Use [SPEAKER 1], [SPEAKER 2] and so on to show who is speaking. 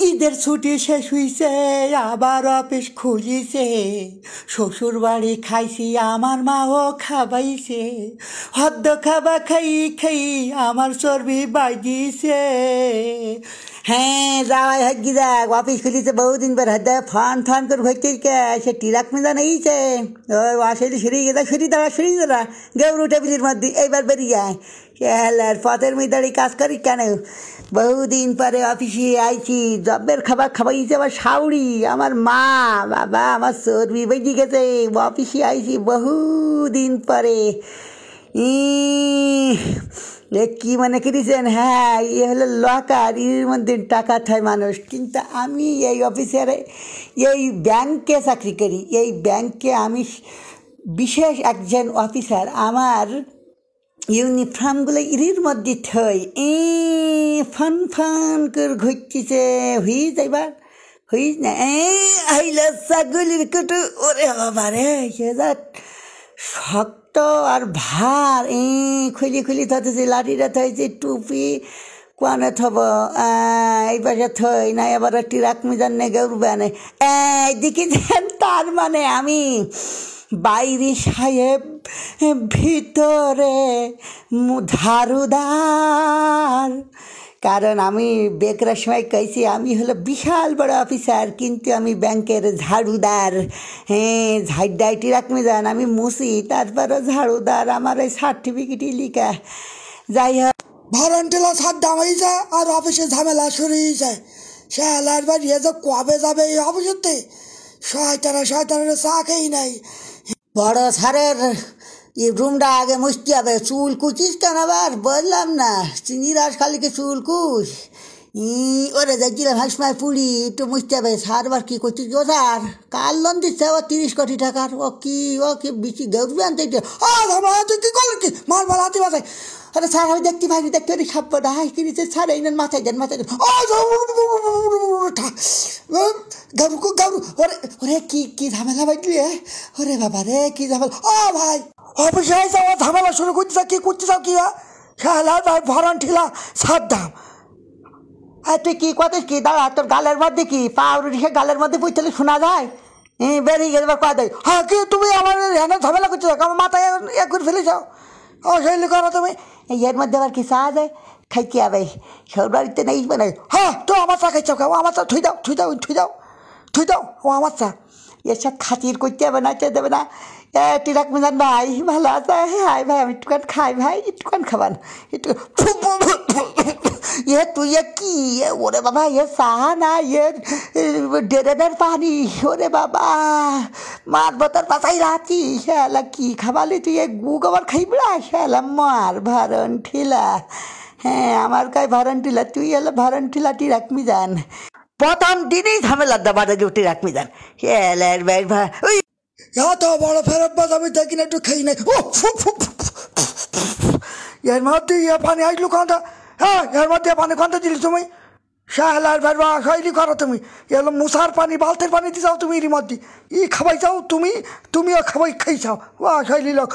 [SPEAKER 1] ঈদের ছুটি শেষ হইছে, আবার অফিস খুলিছে। শ্বশুর বাড়ি খাইছি, আমার মাও খাবাইছে। হদ্দ খাবা খাই খাই আমার চর্বি বাজিছে। হ্যাঁ যাওয়াই হকি যাক, অফিস খুলিছে বহুদিন পর। হদ্দ ফান ফান করে ভর্তি সে টিরাক মেজা নেইছে। ওই আসলে সরি গেদা সরি দাঁড়া গেউরু টেবিলের মধ্যে এইবার বেরিয়ে যায়। হেলার পথের মেদাড়ি কাজ করি কেন? বহুদিন পরে অফিসে আইছি, জবের খাবার খাবাইছে আমার শাউরি, আমার মা। বাবা আমার চর্বি বেজে গেছে। অফিসে আইছি বহুদিন পরে। কি মনে করেছেন? হ্যাঁ, হলো লকার, এর মধ্যে টাকা থায় মানুষ। কিন্তু আমি এই অফিসের এই ব্যাংকে চাকরি করি। এই ব্যাংকে আমি বিশেষ একজন অফিসার। আমার ইউনিফর্মগুলো এর মধ্যে থই ফান ফান করে ঘুরতেছে। হইস এবার হইস না আইলা ছাগলের কুটু। ওরে বাবা রে, সে শক্ত আর ভার। খুলি খুলি থাকতেছে, লাঠিটা থাইছে, টুপি কোয়ানে থব এই পাশে থই না। এবার টিরাক মিজান নে গৌরবে আনে দেখি দেন। তার মানে আমি বাইরে সাহেব, ভিতরে ধারুদার। কারণ আমি বেকরার সময় কইছি আমি হলো বিশাল বড় অফিসার, কিন্তু আমি ব্যাংকের ঝাড়ুদার। হ্যাঁ, ঝাড়ডাইটি রাখমি যান, আমি মুসি তারপরে ঝাড়ুদার। আমার এই সার্টিফিকেটই লিখা। যাই হোক,
[SPEAKER 2] ভারন্টিলা সাদ্দাম হয়ে যায় আর অফিসে ঝামেলা শুরু হয়ে যায়। সে হেলার বাড়ি যে কবে যাবে এই অফিসেতে? শয়তানা চা খেয়ে নাই।
[SPEAKER 1] বড় স্যারের রুমটা আগে মুছতে হবে। চুল কুচিস কেন আবার? বললাম না, চিনিরাস খালিকে চুল কুচ। ওরে দেখছিলাম হাসময় পুড়ি, একটু মুছতে হবে। স্যার আবার কী করছিস গো? স্যার কার লোন দিচ্ছে আবার 30 কোটি টাকার। ও কি বেশি গৌরবে আনতে
[SPEAKER 2] তুই কি করলি? কি মার মার হাতি বাজায়।
[SPEAKER 1] আরে স্যার আমি দেখতে পাইনি, দেখতে পারি সাপ্পটা হাই কিনেছে। স্যার এই নেন, মাথায় দেন।
[SPEAKER 2] গারু গারু ওরে
[SPEAKER 1] ওরে কি ঝামেলা বাজলি? ওরে বাবা রে, কি ঝামেলা!
[SPEAKER 2] ভাই অফিসে আইসা আমার ঝামেলা শুরু করতে কি করতে চাও? কি হেলার ভাই ভারন্টিলা সাদ্দাম।
[SPEAKER 1] আর তুই কি কথা কি? দাঁড়া, তোর গালের মধ্যে কি পাউরুটি? সে গালের মধ্যে বুঝতে শোনা যায়? বেরিয়ে গেলে এবার কথা।
[SPEAKER 2] হ্যাঁ, কি তুমি আমার হ্যাঁ ঝামেলা করতে চাও? আমার মাথায় এক করে ফেলে যাও। শৈলী করো তুমি।
[SPEAKER 1] এর মধ্যে আবার কি চা যায়? খাইতে হবে, সব বাড়িতে নেই মানে।
[SPEAKER 2] হ্যাঁ, তো আমার চা খাইছ খাও। আমার চা থুই দাও ও আমার চা।
[SPEAKER 1] এর সাথে খাতির করতে হবে না, চেয়ে দেবে না। টিরাক মিজান ভাই ভালো আছে? হাই ভাই, আমি একটুখান খাই ভাই, একটুখান খাবান একটু। তুই কি? ওরে বাবা, চা না, ডেরেনের পানি। ওরে বাবা, মারবো তোর পাশাই রাখি। শালা কি খাবালি তুই? গুগ আবার খাইবড়া? শালা মার ভারন্টিলা। হ্যাঁ, আমার কাই ভারন্টিলা, তুই হলো ভারন্টিলা টিরাক মিজান। প্রথম দিনেই ঝামেলার দাবাটা জুটি রাখমি যান। ওই
[SPEAKER 2] এত বড় ফেরত বাজ আমি দেখি না, একটু খাই নাই। এর মধ্যে পানি আসলো কাঁদা। হ্যাঁ, এর মধ্যে পানি কাঁদা দিলি তুমি? শাহলার ভেরবা শৈলী করো তুমি। এলো মুসার পানি, বালতির পানি দিয়ে যাও তুমি। এর মধ্যে খাবাই যাও তুমিও খাবাই খাই যাও। শৈলী লোক